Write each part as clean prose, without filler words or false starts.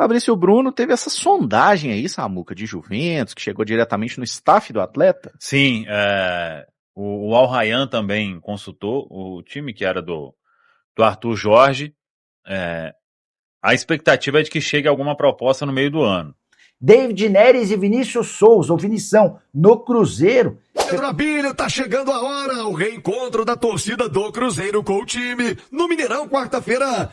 Fabrício Bruno teve essa sondagem aí, Samuca, de Juventus, que chegou diretamente no staff do atleta. Sim, o Al Rayyan também consultou o time que era do Arthur Jorge. A expectativa é de que chegue alguma proposta no meio do ano. David Neres e Vinícius Souza, ou Vinição, no Cruzeiro. Pedro Abílio, tá chegando a hora, o reencontro da torcida do Cruzeiro com o time. No Mineirão, quarta-feira,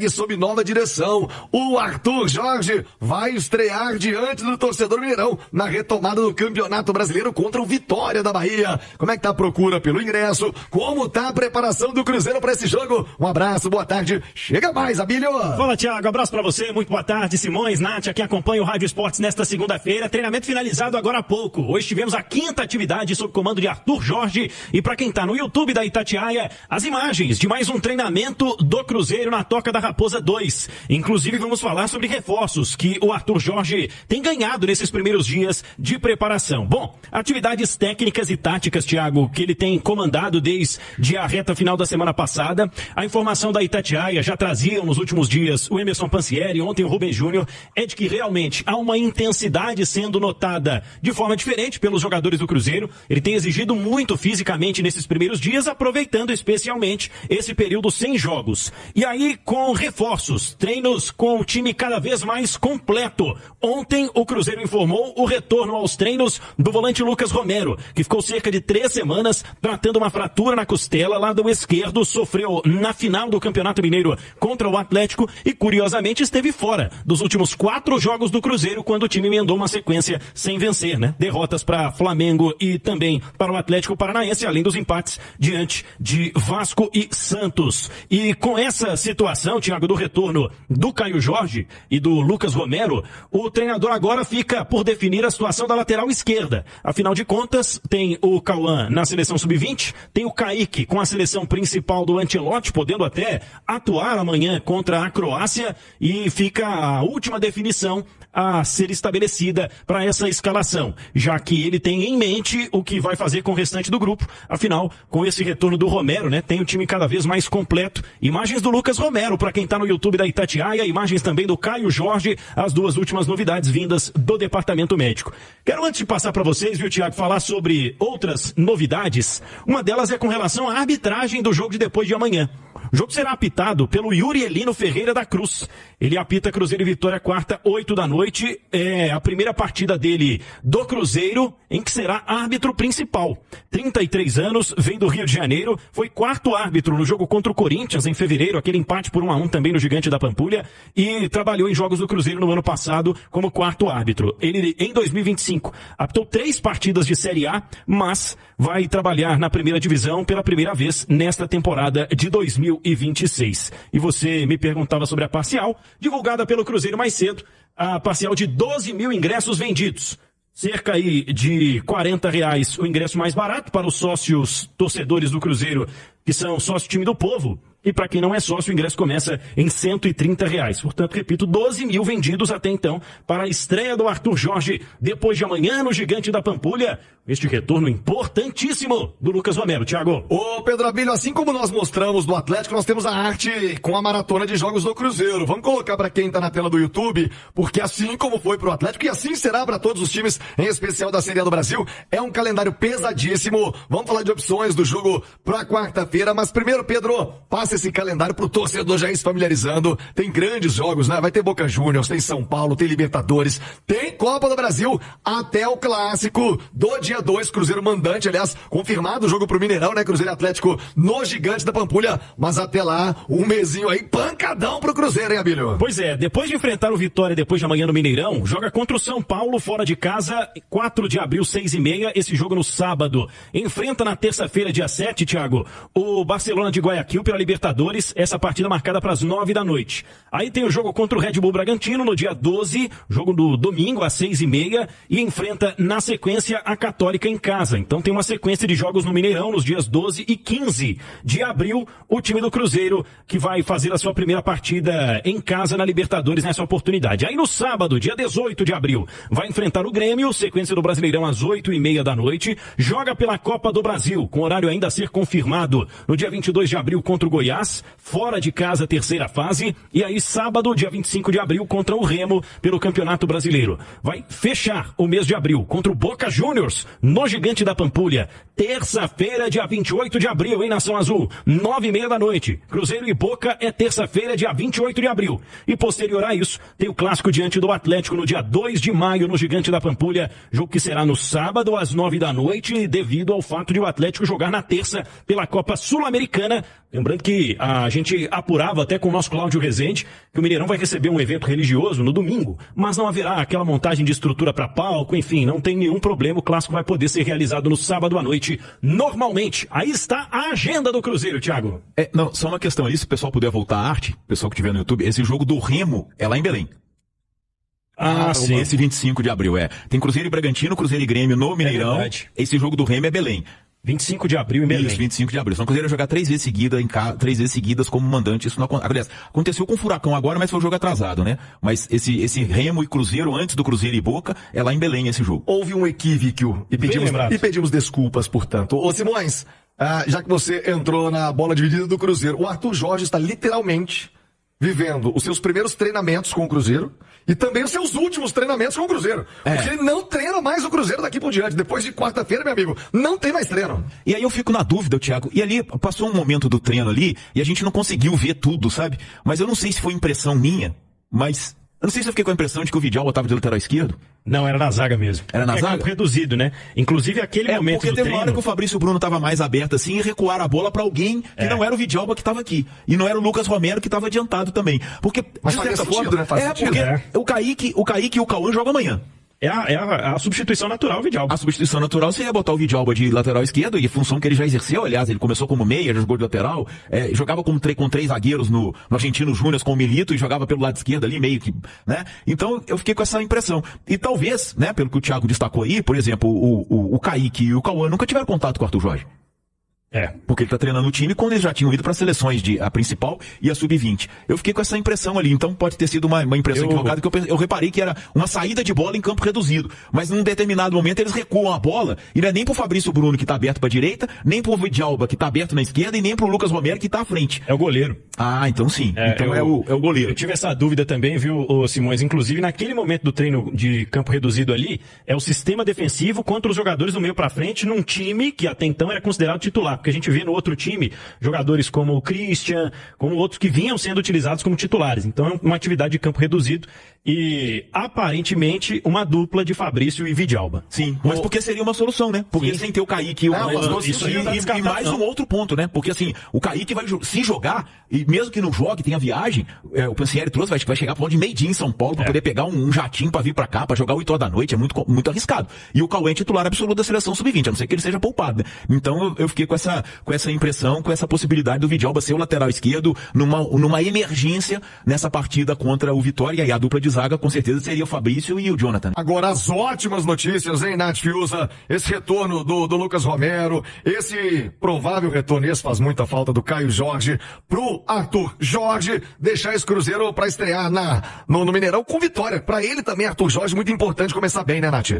#sob nova direção. O Arthur Jorge vai estrear diante do torcedor Mineirão na retomada do Campeonato Brasileiro contra o Vitória da Bahia. Como é que tá a procura pelo ingresso? Como tá a preparação do Cruzeiro para esse jogo? Um abraço, boa tarde. Chega mais, Abílio. Fala, Thiago, abraço pra você, muito boa tarde. Simões, Nath, aqui acompanha o Rádio Esportes nesta segunda-feira. Treinamento finalizado agora há pouco. Hoje tivemos a 5ª atividade sob comando de Arthur Jorge, e para quem tá no YouTube da Itatiaia, as imagens de mais um treinamento do Cruzeiro na Toca da Raposa 2. Inclusive vamos falar sobre reforços que o Arthur Jorge tem ganhado nesses primeiros dias de preparação. Bom, atividades técnicas e táticas, Thiago, que ele tem comandado desde a reta final da semana passada. A informação da Itatiaia já traziam nos últimos dias o Emerson Pansieri, ontem o Rubem Júnior, é de que realmente há uma intensidade sendo notada de forma diferente pelos jogadores do Cruzeiro. Ele tem exigido muito fisicamente nesses primeiros dias, aproveitando especialmente esse período sem jogos. E aí, com reforços, treinos com o time cada vez mais completo. Ontem, o Cruzeiro informou o retorno aos treinos do volante Lucas Romero, que ficou cerca de 3 semanas tratando uma fratura na costela, lado esquerdo, sofreu na final do Campeonato Mineiro contra o Atlético e, curiosamente, esteve fora dos últimos 4 jogos do Cruzeiro, quando o time emendou uma sequência sem vencer, né? Derrotas para Flamengo e também para o Atlético Paranaense, além dos empates diante de Vasco e Santos. E com essa situação, Thiago, do retorno do Caio Jorge e do Lucas Romero, o treinador agora fica por definir a situação da lateral esquerda. Afinal de contas, tem o Cauã na seleção sub-20, tem o Kaique com a seleção principal do Ancelotti, podendo até atuar amanhã contra a Croácia, e fica a última definição a ser estabelecida para essa escalação, já que ele tem em mente o que vai fazer com o restante do grupo. Afinal, com esse retorno do Romero, né, tem o time cada vez mais completo. Imagens do Lucas Romero, para quem tá no YouTube da Itatiaia, imagens também do Caio Jorge, as duas últimas novidades vindas do departamento médico. Quero, antes de passar para vocês, viu, Thiago, falar sobre outras novidades. Uma delas é com relação à arbitragem do jogo de depois de amanhã. O jogo será apitado pelo Yuri Elino Ferreira da Cruz. Ele apita Cruzeiro e Vitória quarta, 8 da noite. É a primeira partida dele do Cruzeiro, em que será árbitro principal. 33 anos, vem do Rio de Janeiro, foi 4º árbitro no jogo contra o Corinthians em fevereiro, aquele empate por 1-1 também no Gigante da Pampulha, e trabalhou em jogos do Cruzeiro no ano passado como 4º árbitro. Ele, em 2025, apitou 3 partidas de Série A, mas vai trabalhar na primeira divisão pela primeira vez nesta temporada de 2026. E você me perguntava sobre a parcial, divulgada pelo Cruzeiro mais cedo, a parcial de 12 mil ingressos vendidos. Cerca aí de R$40 o ingresso mais barato para os sócios torcedores do Cruzeiro, que são sócio time do povo. E para quem não é sócio, o ingresso começa em R$130. Portanto, repito, 12 mil vendidos até então para a estreia do Arthur Jorge depois de amanhã no Gigante da Pampulha. Este retorno importantíssimo do Lucas Romero, Thiago. Ô Pedro Abílio, assim como nós mostramos do Atlético, nós temos a arte com a maratona de jogos do Cruzeiro. Vamos colocar para quem tá na tela do YouTube, porque assim como foi pro Atlético, e assim será para todos os times, em especial da Série A do Brasil, é um calendário pesadíssimo. Vamos falar de opções do jogo pra quarta-feira, mas primeiro, Pedro, passa esse calendário pro torcedor já ir se familiarizando. Tem grandes jogos, né? Vai ter Boca Juniors, tem São Paulo, tem Libertadores, tem Copa do Brasil, até o clássico do dia 2, Cruzeiro mandante, aliás, confirmado o jogo pro Mineirão, né? Cruzeiro Atlético no Gigante da Pampulha, mas até lá, um mesinho aí, pancadão pro Cruzeiro, hein, Abílio? Pois é, depois de enfrentar o Vitória depois de amanhã no Mineirão, joga contra o São Paulo fora de casa, 4 de abril, 6h30, esse jogo no sábado. Enfrenta na terça-feira, dia 7, Thiago, o Barcelona de Guayaquil pela Libertadores, essa partida marcada para as 9 da noite. Aí tem o jogo contra o Red Bull Bragantino no dia 12, jogo do domingo às 6h30, e enfrenta na sequência a Católica em casa. Então tem uma sequência de jogos no Mineirão nos dias 12 e 15 de abril, o time do Cruzeiro que vai fazer a sua primeira partida em casa na Libertadores nessa oportunidade. Aí no sábado, dia 18 de abril, vai enfrentar o Grêmio, sequência do Brasileirão às 8h30 da noite, joga pela Copa do Brasil, com horário ainda a ser confirmado, no dia 22 de abril contra o Goiás. Goiás, fora de casa, terceira fase, e aí sábado, dia 25 de abril, contra o Remo, pelo Campeonato Brasileiro. Vai fechar o mês de abril contra o Boca Juniors, no Gigante da Pampulha. Terça-feira, dia 28 de abril, em Nação Azul, 9h30 da noite. Cruzeiro e Boca é terça-feira, dia 28 de abril. E posterior a isso, tem o clássico diante do Atlético no dia 2 de maio, no Gigante da Pampulha, jogo que será no sábado, às 9 da noite, devido ao fato de o Atlético jogar na terça pela Copa Sul-Americana. Lembrando que a gente apurava até com o nosso Cláudio Rezende que o Mineirão vai receber um evento religioso no domingo, mas não haverá aquela montagem de estrutura para palco, enfim, não tem nenhum problema, o clássico vai poder ser realizado no sábado à noite, normalmente. Aí está a agenda do Cruzeiro, Thiago. Não, só uma questão ali, se o pessoal puder voltar à arte, o pessoal que estiver no YouTube, esse jogo do Remo é lá em Belém. Sim. Esse 25 de abril, Tem Cruzeiro e Bragantino, Cruzeiro e Grêmio no Mineirão. Esse jogo do Remo é Belém. 25 de abril em Belém. Isso, 25 de abril. Então o Cruzeiro vai jogar 3 vezes seguidas como mandante. Isso não acontece. Aliás, aconteceu com o Furacão agora, mas foi um jogo atrasado, né? Mas esse Remo e Cruzeiro, antes do Cruzeiro e Boca, é lá em Belém esse jogo. Houve um equívoco e pedimos desculpas, portanto. Ô Simões, já que você entrou na bola dividida do Cruzeiro, o Arthur Jorge está literalmente vivendo os seus primeiros treinamentos com o Cruzeiro e também os seus últimos treinamentos com o Cruzeiro. Porque ele não treina mais o Cruzeiro daqui por diante. Depois de quarta-feira, meu amigo, não tem mais treino. E aí eu fico na dúvida, Thiago. E ali passou um momento do treino ali e a gente não conseguiu ver tudo, sabe? Mas eu não sei se foi impressão minha, mas eu não sei se eu fiquei com a impressão de que o Vidal estava de lateral esquerdo. Não, era na zaga mesmo. Era na zaga? Reduzido, né? Inclusive aquele momento do treino... Porque teve uma hora que o Fabrício Bruno estava mais aberto assim e recuaram a bola para alguém que não era o Vidalba que estava aqui. E não era o Lucas Romero que estava adiantado também. Porque, mas de certa forma, né? Faz sentido. Porque o Kaique e o Cauã jogam amanhã. É a substituição natural, Vidalba. A substituição natural seria botar o Vidalba de lateral esquerdo, e função que ele já exerceu, aliás, ele começou como meia, já jogou de lateral, jogava com 3 zagueiros no Argentino Júnior com o Milito e jogava pelo lado esquerdo ali, meio que, né? Então, eu fiquei com essa impressão. E talvez, né, pelo que o Thiago destacou aí, por exemplo, o Kaique e o Cauã nunca tiveram contato com o Arthur Jorge. Porque ele tá treinando o time quando eles já tinham ido para seleções a principal e a sub-20. Eu fiquei com essa impressão ali, então pode ter sido uma impressão equivocada, que eu reparei que era uma saída de bola em campo reduzido. Mas num determinado momento eles recuam a bola, e não é nem pro Fabrício Bruno que tá aberto pra direita, nem pro Vidalba que tá aberto na esquerda, e nem pro Lucas Romero que tá à frente. É o goleiro. Então sim. Então é o goleiro. Eu tive essa dúvida também, viu, Simões? Inclusive, naquele momento do treino de campo reduzido ali, é o sistema defensivo contra os jogadores do meio pra frente, num time que até então era considerado titular, porque a gente vê no outro time jogadores como o Christian, como outros que vinham sendo utilizados como titulares. Então é uma atividade de campo reduzido e aparentemente uma dupla de Fabrício e Vidalba. Sim, mas porque seria uma solução, né? Porque sem ter o Kaique e o e mais um outro ponto, né? Porque assim, o Kaique vai se jogar, e mesmo que não jogue, tenha viagem, o Pancieri trouxe, vai chegar pro lado de meio-dia em São Paulo para poder pegar um jatinho para vir para cá, para jogar 8 horas da noite, é muito arriscado. E o Cauê é titular absoluto da seleção sub-20, a não ser que ele seja poupado, né? Então eu fiquei com essa impressão, com essa possibilidade do Vidalba ser o lateral esquerdo numa emergência nessa partida contra o Vitória, e a dupla de zaga com certeza seria o Fabrício e o Jonathan. Agora as ótimas notícias, hein, Nath Fiuza? Esse retorno do Lucas Romero, esse provável retorno, esse faz muita falta do Caio Jorge pro Arthur Jorge, deixar esse Cruzeiro pra estrear no Mineirão com vitória. Pra ele também, Arthur Jorge, muito importante começar bem, né, Nath?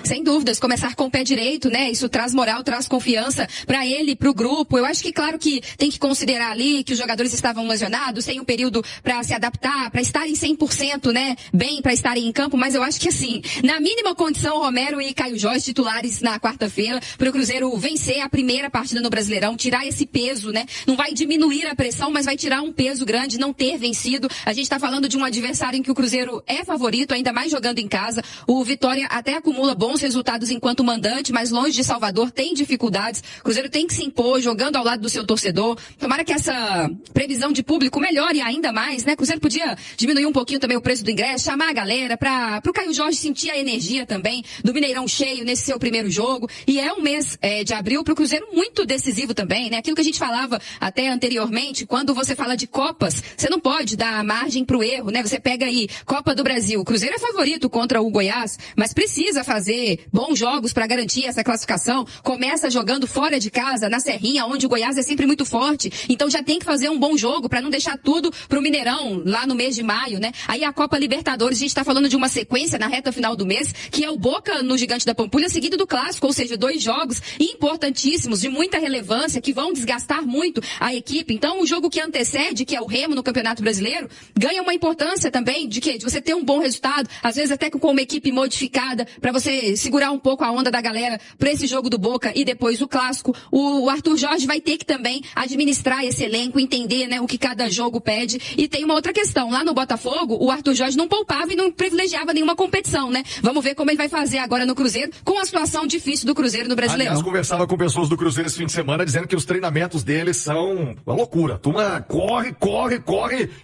Sem dúvidas, começar com o pé direito, né? Isso traz moral, traz confiança para ele, para o grupo. Eu acho que, claro que tem que considerar ali que os jogadores estavam lesionados, tem um período para se adaptar, para estarem 100%, né? Bem, para estarem em campo, mas eu acho que assim, na mínima condição, Romero e Caio Jorge titulares na quarta-feira, para o Cruzeiro vencer a primeira partida no Brasileirão, tirar esse peso, né? Não vai diminuir a pressão, mas vai tirar um peso grande, não ter vencido. A gente está falando de um adversário em que o Cruzeiro é favorito, ainda mais jogando em casa. O Vitória até acumula bons resultados enquanto mandante, mas longe de Salvador, tem dificuldades. O Cruzeiro tem que se impor, jogando ao lado do seu torcedor. Tomara que essa previsão de público melhore ainda mais, né? O Cruzeiro podia diminuir um pouquinho também o preço do ingresso, chamar a galera para o Caio Jorge sentir a energia também do Mineirão cheio nesse seu primeiro jogo. E é um mês de abril para o Cruzeiro muito decisivo também, né? Aquilo que a gente falava até anteriormente, quando você fala de Copas, você não pode dar margem para o erro, né? Você pega aí Copa do Brasil. O Cruzeiro é favorito contra o Goiás, mas precisa fazer fazer bons jogos para garantir essa classificação, começa jogando fora de casa, na Serrinha, onde o Goiás é sempre muito forte, então já tem que fazer um bom jogo para não deixar tudo pro Mineirão lá no mês de maio, né? Aí a Copa Libertadores, a gente tá falando de uma sequência na reta final do mês, que é o Boca no Gigante da Pampulha, seguido do Clássico, ou seja, 2 jogos importantíssimos, de muita relevância, que vão desgastar muito a equipe. Então, o jogo que antecede, que é o Remo no Campeonato Brasileiro, ganha uma importância também de você ter um bom resultado, às vezes até com uma equipe modificada, para você segurar um pouco a onda da galera para esse jogo do Boca e depois o Clássico. O Arthur Jorge vai ter que também administrar esse elenco, entender, né, o que cada jogo pede. E tem uma outra questão, lá no Botafogo, o Arthur Jorge não poupava e não privilegiava nenhuma competição, né? Vamos ver como ele vai fazer agora no Cruzeiro, com a situação difícil do Cruzeiro no Brasileirão. Aliás, conversava com pessoas do Cruzeiro esse fim de semana, dizendo que os treinamentos deles são uma loucura. Turma corre.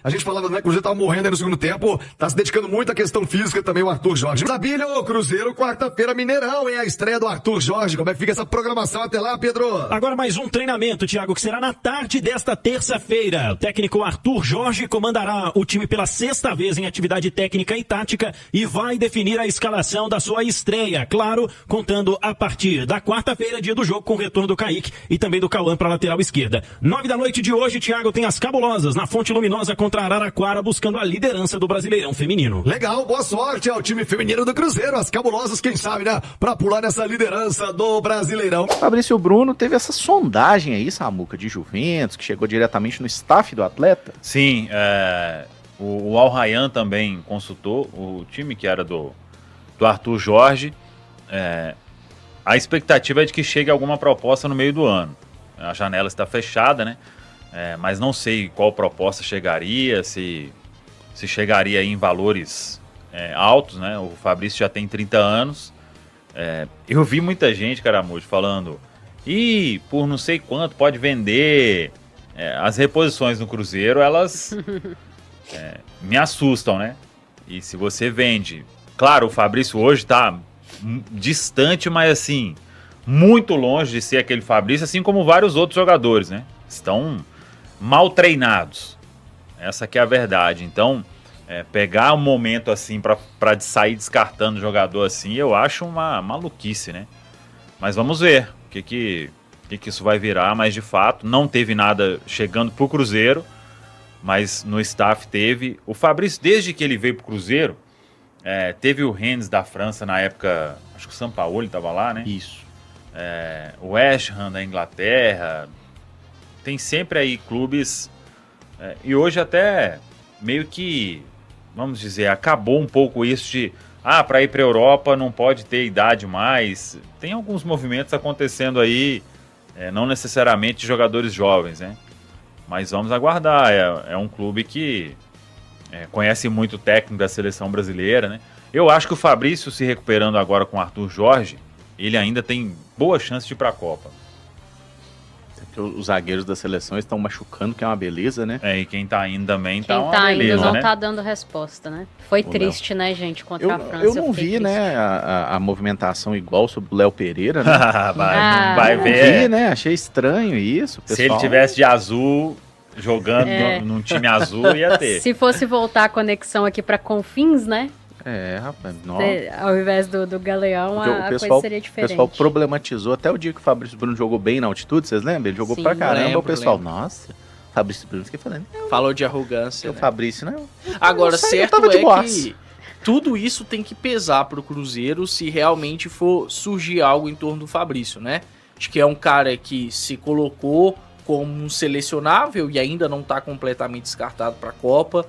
A gente falava, né, que o Cruzeiro tava morrendo aí no segundo tempo, tá se dedicando muito à questão física também o Arthur Jorge. Sabílio, Cruzeiro, quarta-feira, Mineirão, é a estreia do Arthur Jorge. Como é que fica essa programação até lá, Pedro? Agora mais um treinamento, Thiago, que será na tarde desta terça-feira. O técnico Arthur Jorge comandará o time pela 6ª vez em atividade técnica e tática e vai definir a escalação da sua estreia, claro, contando a partir da quarta-feira, dia do jogo, com o retorno do Kaique e também do Cauã para a lateral esquerda. 9 da noite de hoje, Thiago, tem as Cabulosas na Fonte Luminosa contra Araraquara, buscando a liderança do Brasileirão feminino. Legal, boa sorte ao time feminino do Cruzeiro, as Cabulosas, quem sabe, né, pra pular nessa liderança do Brasileirão. Fabrício Bruno teve essa sondagem aí, Samuca, de Juventus, que chegou diretamente no staff do atleta. Sim, o Al Rayyan também consultou o time que era do Arthur Jorge. A expectativa é de que chegue alguma proposta no meio do ano. A janela está fechada, né? Mas não sei qual proposta chegaria, se chegaria aí em valores altos, né? O Fabrício já tem 30 anos. Eu vi muita gente, Caramujo, falando por não sei quanto pode vender. As reposições no Cruzeiro, elas me assustam, né? E se você vende... Claro, o Fabrício hoje está distante, mas assim, muito longe de ser aquele Fabrício, assim como vários outros jogadores, né? Estão mal treinados. Essa que é a verdade. Então, pegar um momento assim para sair descartando jogador assim, eu acho uma maluquice, né? Mas vamos ver o que isso vai virar, mas de fato não teve nada chegando pro Cruzeiro, mas no staff teve. O Fabrício, desde que ele veio pro Cruzeiro, teve o Rennes da França na época, acho que o Sampaoli estava lá, né? Isso. O West Ham da Inglaterra, tem sempre aí clubes, e hoje até meio que, vamos dizer, acabou um pouco isso de, para ir para a Europa não pode ter idade mais. Tem alguns movimentos acontecendo aí, não necessariamente de jogadores jovens, né? Mas vamos aguardar, é um clube que conhece muito o técnico da seleção brasileira, né? Eu acho que o Fabrício, se recuperando agora com o Arthur Jorge, ele ainda tem boa chance de ir para a Copa. Os zagueiros da seleção estão machucando, que é uma beleza, né? E quem tá indo também tá uma beleza, indo não né? tá dando resposta, né? Foi triste, né, gente, contra a França. Eu não vi, né, a movimentação igual sobre o Léo Pereira, né? vai não ver. Vi, né? Achei estranho isso, pessoal. Se ele tivesse de azul, jogando num time azul, ia ter. Se fosse voltar a conexão aqui pra Confins, né? Rapaz, ao invés do Galeão, a coisa seria diferente. O pessoal problematizou até o dia que o Fabrício Bruno jogou bem na altitude, vocês lembram? Ele jogou pra caramba, o pessoal, nossa, Fabrício Bruno, fiquei falando. Falou de arrogância. O Fabrício, não. Agora, certo que tudo isso tem que pesar pro Cruzeiro se realmente for surgir algo em torno do Fabrício, né? Acho que é um cara que se colocou como um selecionável e ainda não tá completamente descartado pra Copa.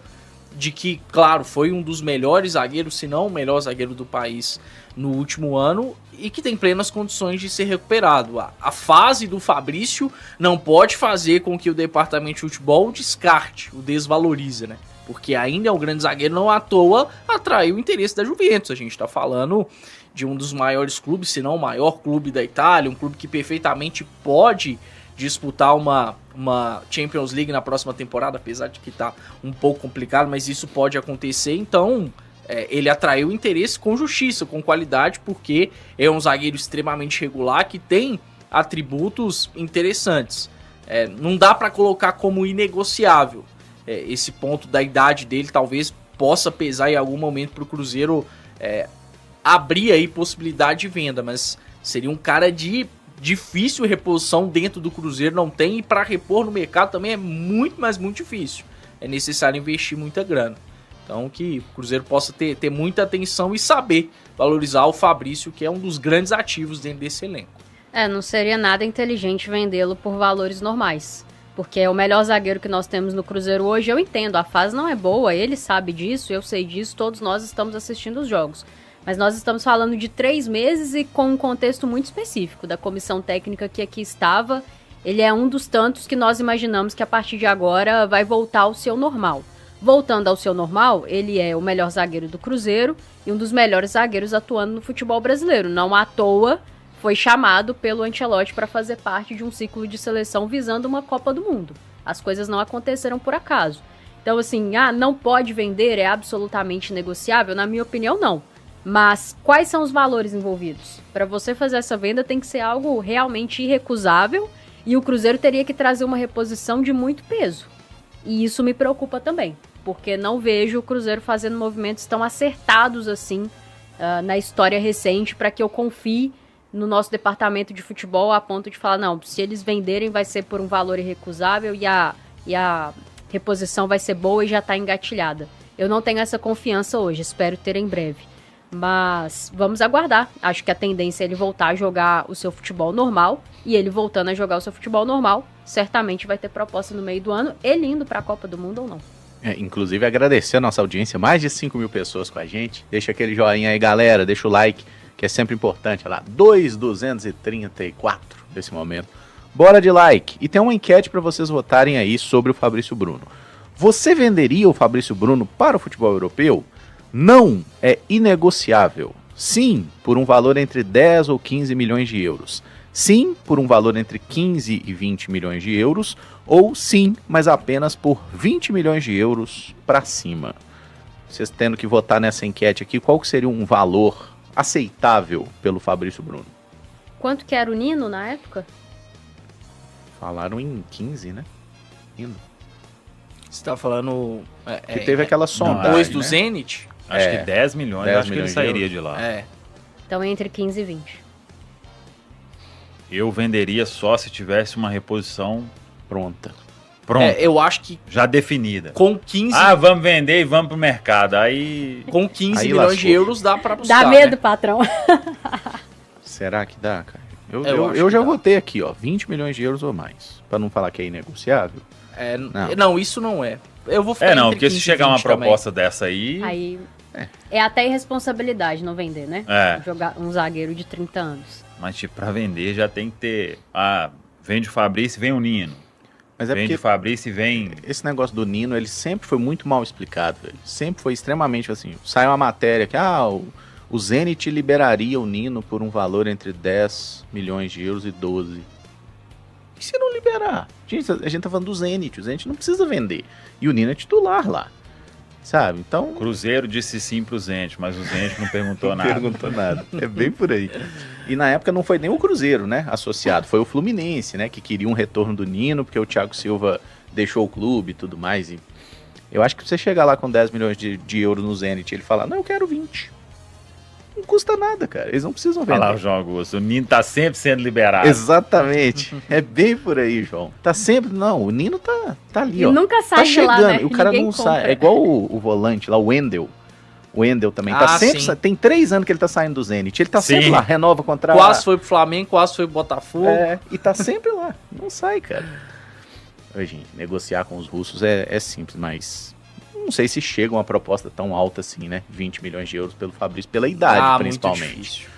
De que, claro, foi um dos melhores zagueiros, se não o melhor zagueiro do país no último ano, e que tem plenas condições de ser recuperado. A fase do Fabrício não pode fazer com que o departamento de futebol descarte, o desvalorize, né? Porque ainda é um grande zagueiro, não à toa atraiu o interesse da Juventus. A gente está falando de um dos maiores clubes, se não o maior clube da Itália, um clube que perfeitamente pode disputar uma Champions League na próxima temporada, apesar de que tá um pouco complicado, mas isso pode acontecer. Então ele atraiu interesse com justiça, com qualidade, porque é um zagueiro extremamente regular que tem atributos interessantes. Não dá para colocar como inegociável. Esse ponto da idade dele talvez possa pesar em algum momento para o Cruzeiro abrir aí possibilidade de venda, mas seria um cara de difícil reposição dentro do Cruzeiro, não tem, e para repor no mercado também é muito, mas muito difícil. É necessário investir muita grana. Então que o Cruzeiro possa ter muita atenção e saber valorizar o Fabrício, que é um dos grandes ativos dentro desse elenco. Não seria nada inteligente vendê-lo por valores normais. Porque é o melhor zagueiro que nós temos no Cruzeiro hoje. Eu entendo, a fase não é boa, ele sabe disso, eu sei disso, todos nós estamos assistindo os jogos. Mas nós estamos falando de 3 meses e com um contexto muito específico da comissão técnica que aqui estava. Ele é um dos tantos que nós imaginamos que a partir de agora vai voltar ao seu normal. Voltando ao seu normal, ele é o melhor zagueiro do Cruzeiro e um dos melhores zagueiros atuando no futebol brasileiro. Não à toa foi chamado pelo Ancelotti para fazer parte de um ciclo de seleção visando uma Copa do Mundo. As coisas não aconteceram por acaso. Então, assim, não pode vender, é absolutamente negociável? Na minha opinião, não. Mas quais são os valores envolvidos? Para você fazer essa venda tem que ser algo realmente irrecusável e o Cruzeiro teria que trazer uma reposição de muito peso. E isso me preocupa também, porque não vejo o Cruzeiro fazendo movimentos tão acertados assim na história recente para que eu confie no nosso departamento de futebol a ponto de falar, não, se eles venderem vai ser por um valor irrecusável e a reposição vai ser boa e já está engatilhada. Eu não tenho essa confiança hoje, espero ter em breve. Mas vamos aguardar. Acho que a tendência é ele voltar a jogar o seu futebol normal. E ele voltando a jogar o seu futebol normal, certamente vai ter proposta no meio do ano, ele indo para a Copa do Mundo ou não. Inclusive agradecer a nossa audiência, mais de 5 mil pessoas com a gente. Deixa aquele joinha aí, galera, deixa o like, que é sempre importante. Olha lá, 234 nesse momento. Bora de like. E tem uma enquete para vocês votarem aí sobre o Fabrício Bruno. Você venderia o Fabrício Bruno para o futebol europeu? Não, é inegociável. Sim, por um valor entre 10 ou 15 milhões de euros. Sim, por um valor entre 15 e 20 milhões de euros. Ou sim, mas apenas por 20 milhões de euros para cima. Vocês tendo que votar nessa enquete aqui, qual que seria um valor aceitável pelo Fabrício Bruno? Quanto que era o Nino na época? Falaram em 15, né? Nino. Você tá falando... que teve aquela sondagem, depois do né? Zenit? Acho que 10 milhões, 10 acho que ele milhões sairia de de lá. Então entre 15 e 20. Eu venderia só se tivesse uma reposição pronta. Eu acho que... já definida. Com 15... vamos vender e vamos pro mercado. Aí... Com 15 milhões de euros dá pra buscar, dá medo, né? Patrão. Será que dá, cara? Eu já votei aqui, ó, 20 milhões de euros ou mais. Pra não falar que é inegociável. Não, isso não é. Eu vou ficar entre porque se 15 e chegar uma 20 também. proposta dessa aí... Aí é até irresponsabilidade não vender, né? Jogar um zagueiro de 30 anos. Mas, tipo, pra vender já tem que ter... vende o Fabrício e vem o Nino. Mas é vende porque o Fabrício e vem... Esse negócio do Nino, ele sempre foi muito mal explicado, velho. Sempre foi extremamente assim. Sai uma matéria que, o Zenit liberaria o Nino por um valor entre 10 milhões de euros e 12. E se não liberar? Gente, a gente tá falando do Zenit. O Zenit não precisa vender. E o Nino é titular lá. Sabe? Então... O Cruzeiro disse sim pro Zenit, mas o Zenit não perguntou nada. Não perguntou nada. É bem por aí. E na época não foi nem o Cruzeiro, né, associado. Foi o Fluminense, né, que queria um retorno do Nino, porque o Thiago Silva deixou o clube e tudo mais. E eu acho que você chegar lá com 10 milhões de euros no Zenit e ele falar, não, eu quero 20. Não custa nada, cara. Eles não precisam vender. Olha lá o João Augusto. O Nino tá sempre sendo liberado. Exatamente. É bem por aí, João. Tá sempre... Não, o Nino tá ali, e ó. Nunca sai tá chegando. De lá, né? E o cara Ninguém não compra. sai. É igual o volante lá, o Wendel. O Wendel também. Tá sempre... Tem 3 anos que ele tá saindo do Zenit. Ele tá sempre lá. Renova o contrato. Quase foi pro Flamengo, quase foi pro Botafogo. E tá sempre lá. Não sai, cara. Oi, gente. Negociar com os russos é simples, mas... Não sei se chega uma proposta tão alta assim, né? 20 milhões de euros pelo Fabrício, pela idade, principalmente.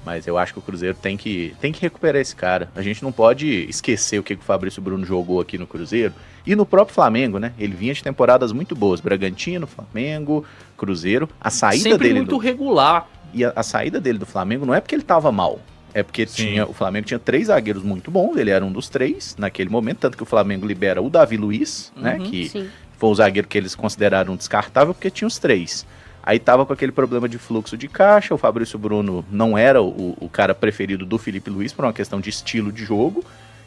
Mas eu acho que o Cruzeiro tem que recuperar esse cara. A gente não pode esquecer o que o Fabrício Bruno jogou aqui no Cruzeiro. E no próprio Flamengo, né? Ele vinha de temporadas muito boas. Bragantino, Flamengo, Cruzeiro. A saída sempre dele... muito regular. E a saída dele do Flamengo não é porque ele tava mal. É porque o Flamengo tinha 3 zagueiros muito bons. Ele era um dos 3 naquele momento. Tanto que o Flamengo libera o Davi Luiz, né? Que foi o zagueiro que eles consideraram descartável porque tinha os 3. Aí tava com aquele problema de fluxo de caixa, o Fabrício Bruno não era o cara preferido do Felipe Luiz por uma questão de estilo de jogo,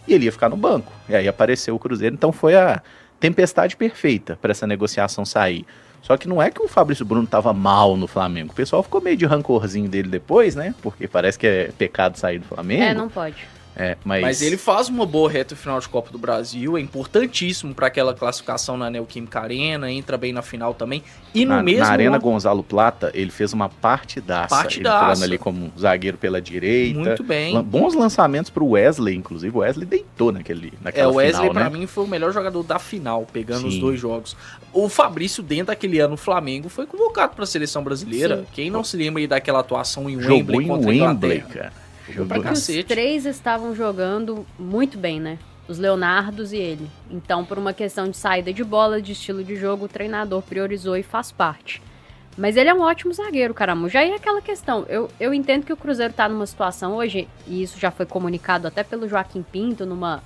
e ele ia ficar no banco. E aí apareceu o Cruzeiro, então foi a tempestade perfeita para essa negociação sair. Só que não é que o Fabrício Bruno tava mal no Flamengo. O pessoal ficou meio de rancorzinho dele depois, né? Porque parece que é pecado sair do Flamengo. Não pode. Mas ele faz uma boa reta final de Copa do Brasil, é importantíssimo para aquela classificação na Neoquímica Arena, entra bem na final também. E no mesmo na Arena ano, Gonzalo Plata, ele fez uma partidaça. Ele entrando ali como zagueiro pela direita. Muito bem. Bons lançamentos pro Wesley, inclusive. O Wesley deitou naquela o Wesley, final, pra né? mim, foi o melhor jogador da final, pegando os Sim. 2 jogos. O Fabrício, dentro daquele ano, no Flamengo, foi convocado pra seleção brasileira. Sim. Quem não se lembra aí daquela atuação em Jogou Wembley em contra a Wembley, Inglaterra? cara. Pra Porque os cacete. 3 estavam jogando muito bem, né? Os Leonardos e ele. Então, por uma questão de saída de bola, de estilo de jogo, o treinador priorizou e faz parte. Mas ele é um ótimo zagueiro, Caramujo. Aí é aquela questão. Eu entendo que o Cruzeiro tá numa situação hoje, e isso já foi comunicado até pelo Joaquim Pinto, numa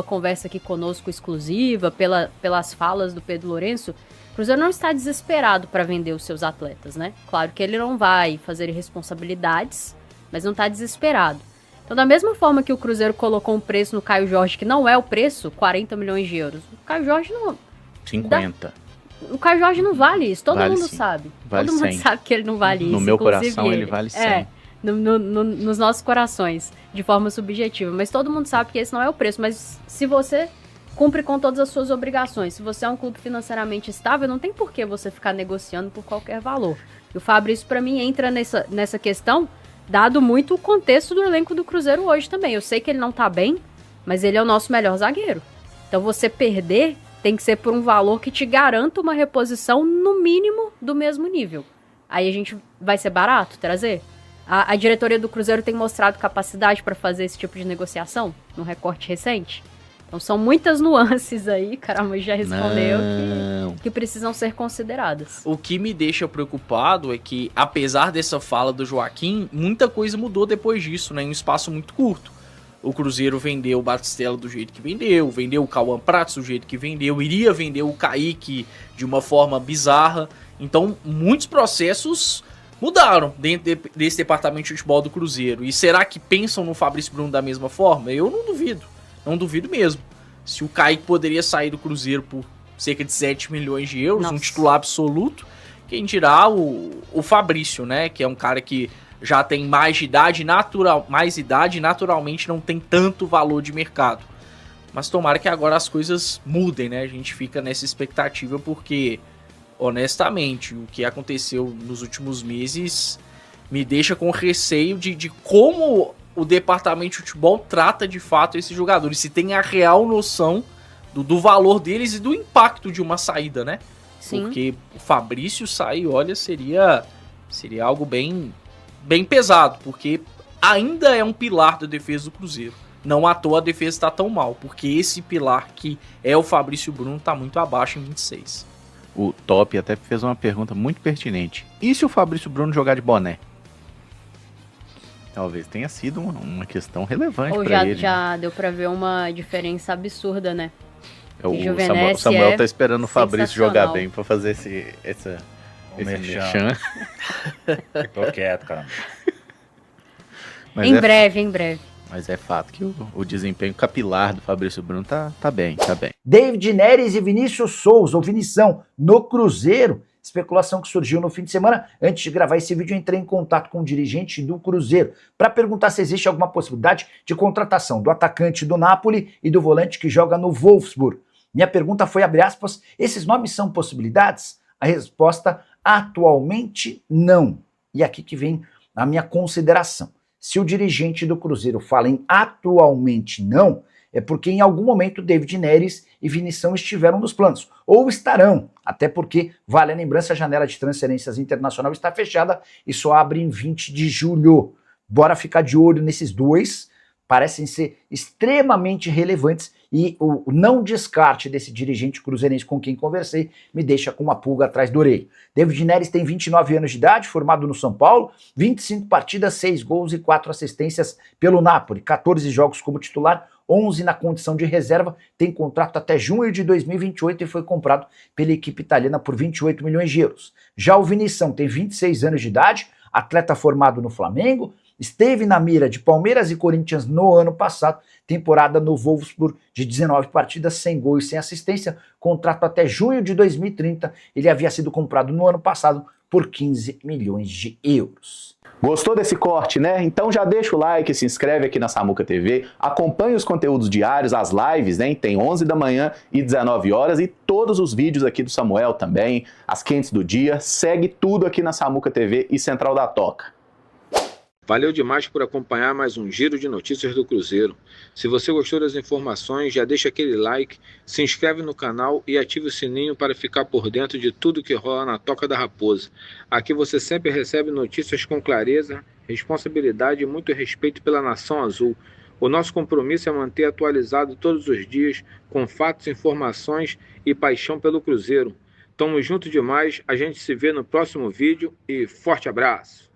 conversa aqui conosco exclusiva, pelas falas do Pedro Lourenço. O Cruzeiro não está desesperado para vender os seus atletas, né? Claro que ele não vai fazer irresponsabilidades, mas não tá desesperado. Então, da mesma forma que o Cruzeiro colocou um preço no Caio Jorge, que não é o preço, 40 milhões de euros, o Caio Jorge não... 50. O Caio Jorge não vale isso, todo Vale mundo sim. sabe. Vale todo mundo 100. sabe que ele não vale isso. No meu inclusive coração, ele vale 100. Nos nossos corações, de forma subjetiva. Mas todo mundo sabe que esse não é o preço. Mas se você cumpre com todas as suas obrigações, se você é um clube financeiramente estável, não tem por que você ficar negociando por qualquer valor. E o Fabrício, pra mim, entra nessa questão, dado muito o contexto do elenco do Cruzeiro hoje também. Eu sei que ele não tá bem, mas ele é o nosso melhor zagueiro. Então você perder tem que ser por um valor que te garanta uma reposição no mínimo do mesmo nível. Aí a gente vai ser barato trazer? A diretoria do Cruzeiro tem mostrado capacidade para fazer esse tipo de negociação no recorte recente? Então são muitas nuances aí, caramba, já respondeu, que precisam ser consideradas. O que me deixa preocupado é que, apesar dessa fala do Joaquim, muita coisa mudou depois disso, né, em um espaço muito curto. O Cruzeiro vendeu o Batistella do jeito que vendeu o Cauã Pratos do jeito que vendeu, iria vender o Kaique de uma forma bizarra. Então, muitos processos mudaram dentro desse departamento de futebol do Cruzeiro. E será que pensam no Fabrício Bruno da mesma forma? Eu não duvido. Não duvido mesmo. Se o Kaique poderia sair do Cruzeiro por cerca de 7 milhões de euros, Nossa. um titular absoluto, quem dirá o Fabrício, né? Que é um cara que já tem mais idade, naturalmente não tem tanto valor de mercado. Mas tomara que agora as coisas mudem, né? A gente fica nessa expectativa porque, honestamente, o que aconteceu nos últimos meses me deixa com receio de como o departamento de futebol trata de fato esses jogadores, se tem a real noção do valor deles e do impacto de uma saída, né? Sim. Porque o Fabrício sair, olha, seria algo bem pesado, porque ainda é um pilar da defesa do Cruzeiro. Não à toa a defesa está tão mal, porque esse pilar que é o Fabrício Bruno está muito abaixo em 26. O Top até fez uma pergunta muito pertinente. E se o Fabrício Bruno jogar de boné? Talvez tenha sido uma questão relevante para ele. Já deu pra ver uma diferença absurda, né? O Juvenesce Samuel tá esperando o Fabrício jogar sensacional. bem para fazer esse merchan. Tô quieto, cara. Mas Em breve. Mas é fato que o desempenho capilar do Fabrício Bruno tá bem. David Neres e Vinícius Souza, ou Vinição, no Cruzeiro. Especulação que surgiu no fim de semana. Antes de gravar esse vídeo, eu entrei em contato com o dirigente do Cruzeiro para perguntar se existe alguma possibilidade de contratação do atacante do Napoli e do volante que joga no Wolfsburg. Minha pergunta foi, abre aspas, esses nomes são possibilidades? A resposta, atualmente não. E aqui que vem a minha consideração. Se o dirigente do Cruzeiro fala em atualmente não, é porque em algum momento David Neres e Vinição estiveram nos planos, ou estarão, até porque, vale a lembrança, a janela de transferências internacional está fechada e só abre em 20 de julho. Bora ficar de olho nesses dois, parecem ser extremamente relevantes e o não descarte desse dirigente cruzeirense com quem conversei me deixa com uma pulga atrás da orelha. David Neres tem 29 anos de idade, formado no São Paulo, 25 partidas, 6 gols e 4 assistências pelo Napoli, 14 jogos como titular, 11 na condição de reserva, tem contrato até junho de 2028 e foi comprado pela equipe italiana por 28 milhões de euros. Já o Vinição tem 26 anos de idade, atleta formado no Flamengo, esteve na mira de Palmeiras e Corinthians no ano passado, temporada no Wolfsburg de 19 partidas, sem gol e sem assistência, contrato até junho de 2030, ele havia sido comprado no ano passado por 15 milhões de euros. Gostou desse corte, né? Então já deixa o like, se inscreve aqui na Samuca TV, acompanha os conteúdos diários, as lives, né? Tem 11 da manhã e 19 horas e todos os vídeos aqui do Samuel também, as quentes do dia, segue tudo aqui na Samuca TV e Central da Toca. Valeu demais por acompanhar mais um giro de notícias do Cruzeiro. Se você gostou das informações, já deixa aquele like, se inscreve no canal e ative o sininho para ficar por dentro de tudo que rola na Toca da Raposa. Aqui você sempre recebe notícias com clareza, responsabilidade e muito respeito pela Nação Azul. O nosso compromisso é manter atualizado todos os dias, com fatos, informações e paixão pelo Cruzeiro. Tamo junto demais, a gente se vê no próximo vídeo e forte abraço!